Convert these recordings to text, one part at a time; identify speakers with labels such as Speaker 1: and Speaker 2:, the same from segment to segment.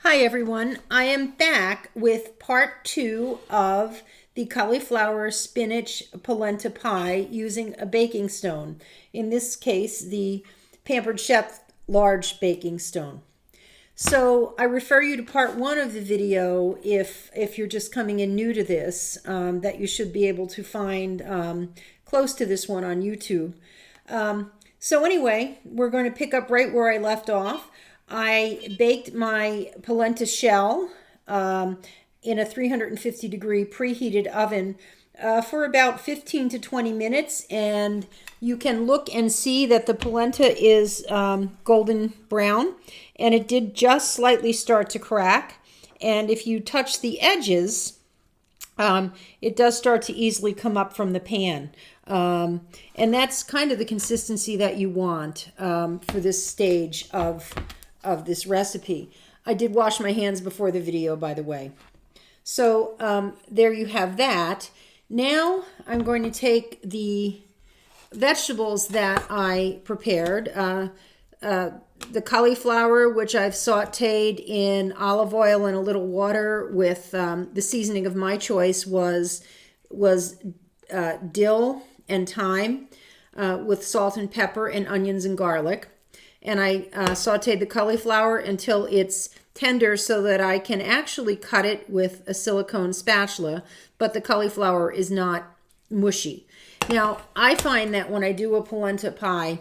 Speaker 1: Hi everyone, I am back with part 2 of the cauliflower spinach polenta pie using a baking stone. In this case, the Pampered Chef large baking stone. So I refer you to part 1 of the video if you're just coming in new to this, that you should be able to find close to this one on YouTube. So anyway, we're going to pick up right where I left off. I baked my polenta shell in a 350 degree preheated oven for about 15 to 20 minutes, and you can look and see that the polenta is golden brown, and it did just slightly start to crack. And if you touch the edges, it does start to easily come up from the pan. And that's kind of the consistency that you want for this stage of this recipe. I did wash my hands before the video, by the way. So there you have that. Now I'm going to take the vegetables that I prepared. The cauliflower, which I've sauteed in olive oil and a little water with the seasoning of my choice was dill and thyme with salt and pepper and onions and garlic. And I sauteed the cauliflower until it's tender so that I can actually cut it with a silicone spatula, but the cauliflower is not mushy. Now, I find that when I do a polenta pie,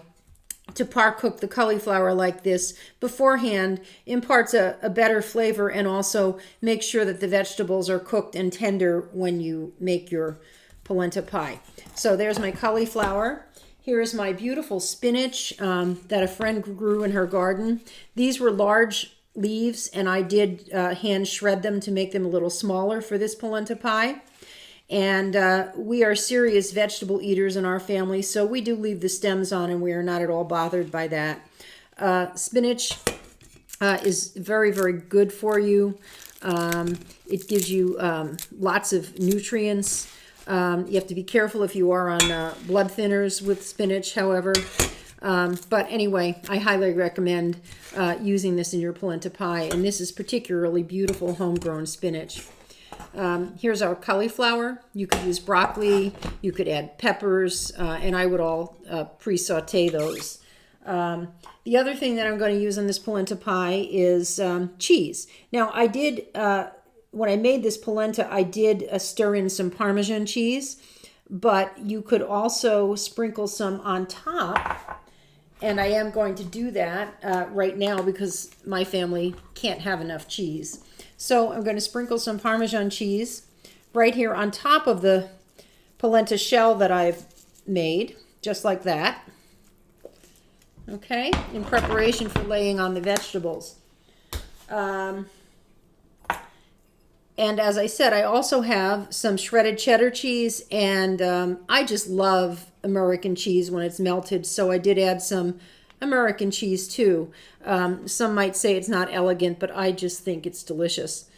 Speaker 1: to par cook the cauliflower like this beforehand imparts a better flavor, and also make sure that the vegetables are cooked and tender when you make your polenta pie. So there's my cauliflower. Here is my beautiful spinach that a friend grew in her garden. These were large leaves, and I did hand shred them to make them a little smaller for this polenta pie. And we are serious vegetable eaters in our family, so we do leave the stems on, and we are not at all bothered by that. Spinach is very, very good for you. It gives you lots of nutrients. You have to be careful if you are on blood thinners with spinach, however. But anyway, I highly recommend using this in your polenta pie. And this is particularly beautiful homegrown spinach. Here's our cauliflower. You could use broccoli. You could add peppers. And I would all pre-saute those. The other thing that I'm going to use on this polenta pie is cheese. Now, I did... when I made this polenta, I did stir in some Parmesan cheese, but you could also sprinkle some on top, and I am going to do that right now because my family can't have enough cheese. So I'm going to sprinkle some Parmesan cheese right here on top of the polenta shell that I've made, just like that. Okay, in preparation for laying on the vegetables. And as I said, I also have some shredded cheddar cheese, and I just love American cheese when it's melted, so I did add some American cheese too. Some might say it's not elegant, but I just think it's delicious.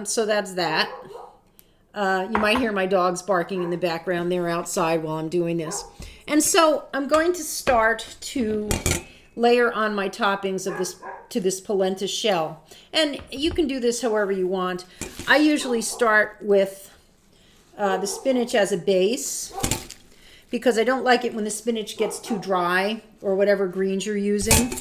Speaker 1: So that's that. You might hear my dogs barking in the background. They're outside while I'm doing this. And so I'm going to start to layer on my toppings of this polenta shell. And you can do this however you want. I usually start with the spinach as a base because I don't like it when the spinach gets too dry or whatever greens you're using.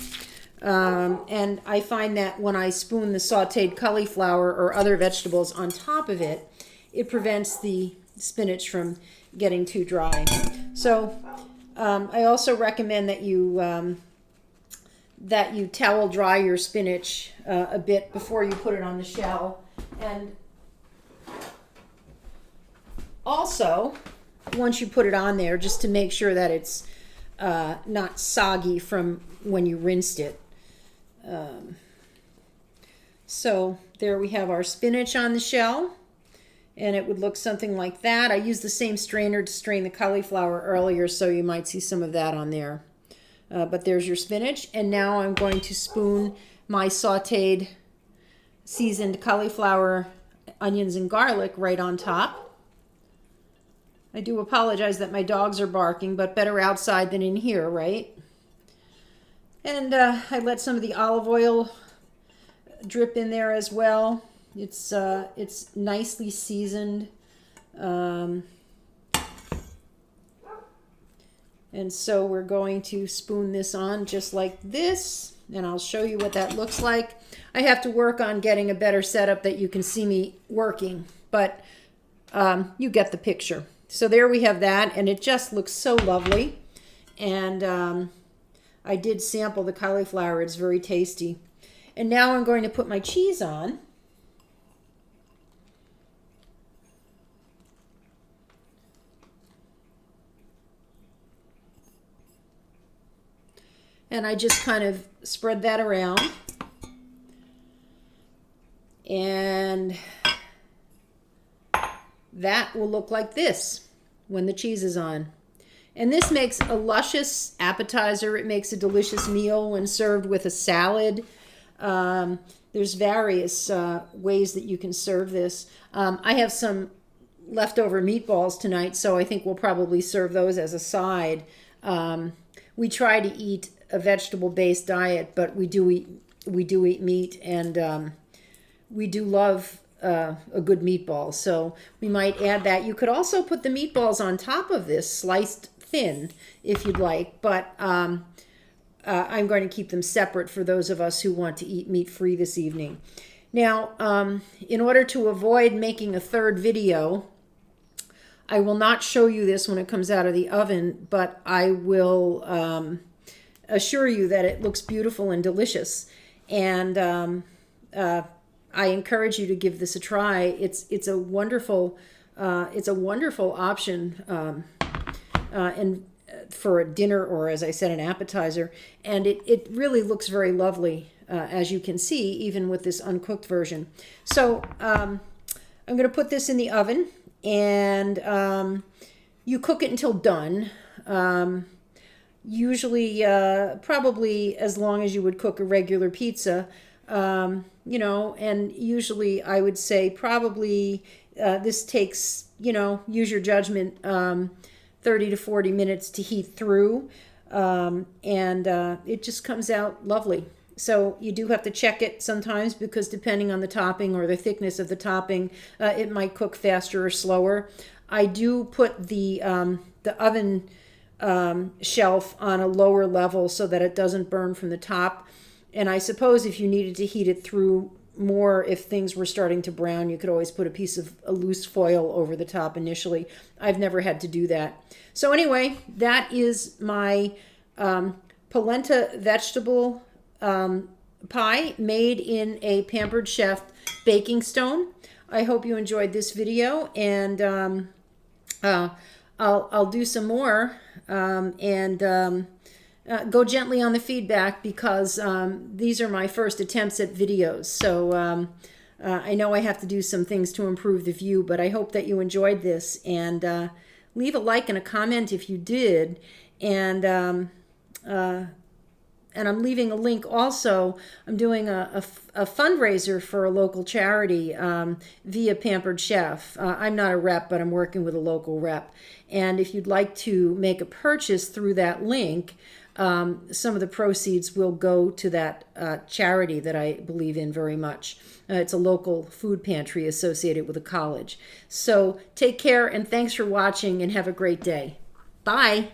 Speaker 1: And I find that when I spoon the sauteed cauliflower or other vegetables on top of it, it prevents the spinach from getting too dry. So I also recommend that you towel dry your spinach a bit before you put it on the shell. And also, once you put it on there, just to make sure that it's not soggy from when you rinsed it. So there we have our spinach on the shell, and it would look something like that. I used the same strainer to strain the cauliflower earlier, so you might see some of that on there. But there's your spinach, and now I'm going to spoon my sauteed, seasoned cauliflower, onions, and garlic right on top. I do apologize that my dogs are barking, but better outside than in here, right? And I let some of the olive oil drip in there as well. It's nicely seasoned. And so we're going to spoon this on just like this, and I'll show you what that looks like. I have to work on getting a better setup that you can see me working, but you get the picture. So there we have that, and it just looks so lovely. And I did sample the cauliflower. It's very tasty. And now I'm going to put my cheese on. And I just kind of spread that around. And that will look like this when the cheese is on. And this makes a luscious appetizer. It makes a delicious meal when served with a salad. There's various ways that you can serve this. I have some leftover meatballs tonight, so I think we'll probably serve those as a side. We try to eat a vegetable-based diet, but we do eat meat, and we do love a good meatball, so we might add that. You could also put the meatballs on top of this, sliced thin, if you'd like, but I'm going to keep them separate for those of us who want to eat meat-free this evening. Now, in order to avoid making a third video, I will not show you this when it comes out of the oven, but I will assure you that it looks beautiful and delicious. And I encourage you to give this a try. It's a wonderful option and for a dinner, or as I said, an appetizer. And it really looks very lovely, as you can see, even with this uncooked version. So I'm going to put this in the oven, and you cook it until done. Usually, probably as long as you would cook a regular pizza, you know, and usually I would say probably this takes, you know, use your judgment, 30 to 40 minutes to heat through, and it just comes out lovely. So you do have to check it sometimes, because depending on the topping or the thickness of the topping, it might cook faster or slower. I do put the oven shelf on a lower level so that it doesn't burn from the top. And I suppose if you needed to heat it through more, if things were starting to brown, you could always put a piece of a loose foil over the top initially. I've never had to do that. So anyway, that is my polenta vegetable pie made in a Pampered Chef baking stone. I hope you enjoyed this video, and I'll do some more, and go gently on the feedback, because these are my first attempts at videos. So I know I have to do some things to improve the view, but I hope that you enjoyed this, and leave a like and a comment if you did. And I'm leaving a link also. I'm doing a fundraiser for a local charity via Pampered Chef. I'm not a rep, but I'm working with a local rep. And if you'd like to make a purchase through that link, some of the proceeds will go to that charity that I believe in very much. It's a local food pantry associated with a college. So take care, and thanks for watching, and have a great day. Bye.